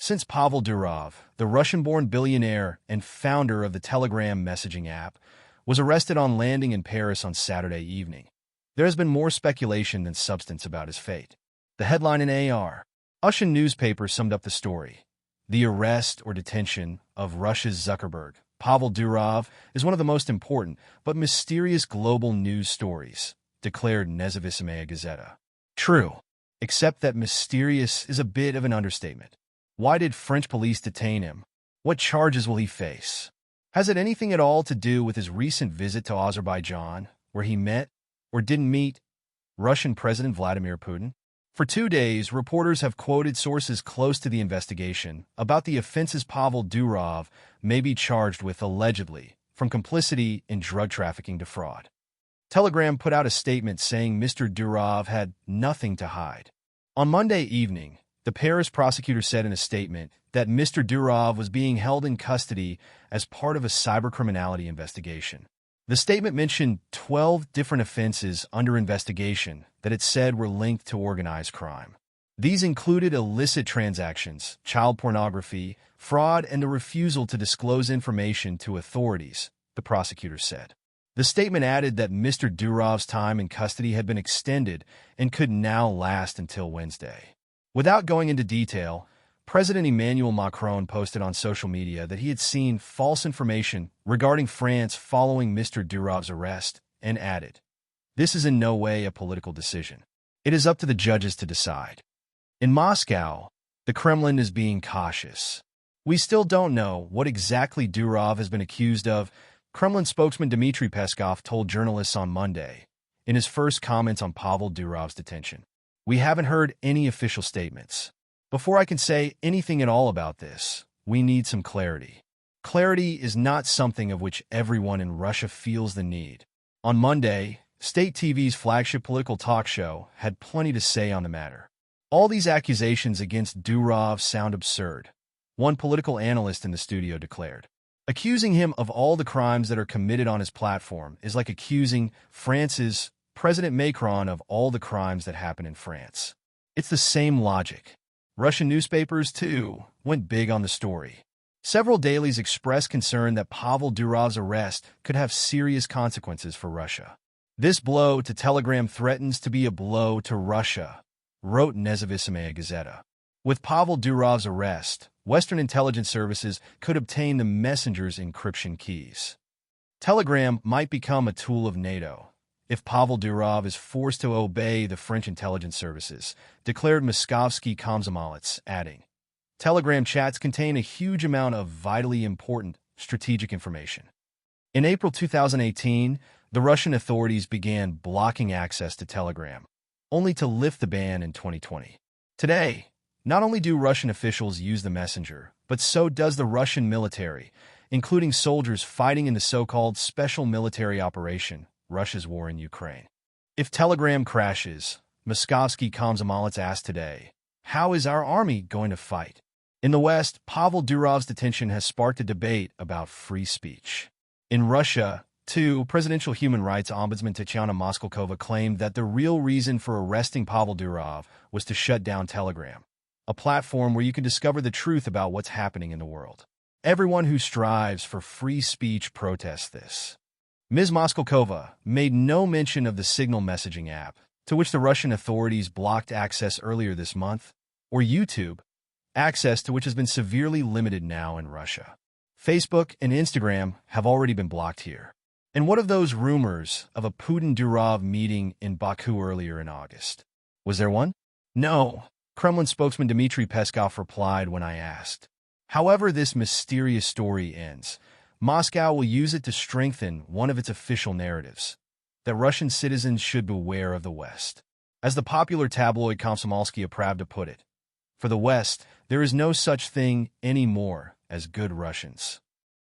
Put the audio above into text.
Since Pavel Durov, the Russian-born billionaire and founder of the Telegram messaging app, was arrested on landing in Paris on Saturday evening, there has been more speculation than substance about his fate. The headline in a Russian newspaper summed up the story. The arrest or detention of Russia's Zuckerberg, Pavel Durov, is one of the most important but mysterious global news stories, declared Nezavissimaya Gazeta. True, except that mysterious is a bit of an understatement. Why did French police detain him? What charges will he face? Has it anything at all to do with his recent visit to Azerbaijan, where he met, or didn't meet, Russian President Vladimir Putin? For 2 days, reporters have quoted sources close to the investigation about the offenses Pavel Durov may be charged with allegedly, from complicity in drug trafficking to fraud. Telegram put out a statement saying Mr. Durov had nothing to hide. On Monday evening, the Paris prosecutor said in a statement that Mr. Durov was being held in custody as part of a cybercriminality investigation. The statement mentioned 12 different offenses under investigation that it said were linked to organized crime. These included illicit transactions, child pornography, fraud, and a refusal to disclose information to authorities, the prosecutor said. The statement added that Mr. Durov's time in custody had been extended and could now last until Wednesday. Without going into detail, President Emmanuel Macron posted on social media that he had seen false information regarding France following Mr. Durov's arrest and added, "This is in no way a political decision. It is up to the judges to decide." In Moscow, the Kremlin is being cautious. We still don't know what exactly Durov has been accused of, Kremlin spokesman Dmitry Peskov told journalists on Monday in his first comments on Pavel Durov's detention. We haven't heard any official statements. Before I can say anything at all about this, we need some clarity. Clarity is not something of which everyone in Russia feels the need. On Monday, State TV's flagship political talk show had plenty to say on the matter. All these accusations against Durov sound absurd, one political analyst in the studio declared. Accusing him of all the crimes that are committed on his platform is like accusing France's President Macron of all the crimes that happen in France. It's the same logic. Russian newspapers, too, went big on the story. Several dailies expressed concern that Pavel Durov's arrest could have serious consequences for Russia. This blow to Telegram threatens to be a blow to Russia, wrote Nezavissimaya Gazeta. With Pavel Durov's arrest, Western intelligence services could obtain the messenger's encryption keys. Telegram might become a tool of NATO if Pavel Durov is forced to obey the French intelligence services, declared Moskovsky Komsomolets, adding, Telegram chats contain a huge amount of vitally important strategic information. In April 2018, the Russian authorities began blocking access to Telegram, only to lift the ban in 2020. Today, not only do Russian officials use the messenger, but so does the Russian military, including soldiers fighting in the so-called Special Military Operation, Russia's war in Ukraine. If Telegram crashes, Moskovsky Komsomolets asked today, how is our army going to fight? In the West, Pavel Durov's detention has sparked a debate about free speech. In Russia, too, presidential human rights ombudsman Tatyana Moskalkova claimed that the real reason for arresting Pavel Durov was to shut down Telegram, a platform where you can discover the truth about what's happening in the world. Everyone who strives for free speech protests this. Ms. Moskalkova made no mention of the Signal messaging app, to which the Russian authorities blocked access earlier this month, or YouTube, access to which has been severely limited now in Russia. Facebook and Instagram have already been blocked here. And what of those rumors of a Putin-Durov meeting in Baku earlier in August? Was there one? No, Kremlin spokesman Dmitry Peskov replied when I asked. However this mysterious story ends, Moscow will use it to strengthen one of its official narratives, that Russian citizens should beware of the West. As the popular tabloid Komsomolskaya Pravda put it, for the West, there is no such thing anymore as good Russians.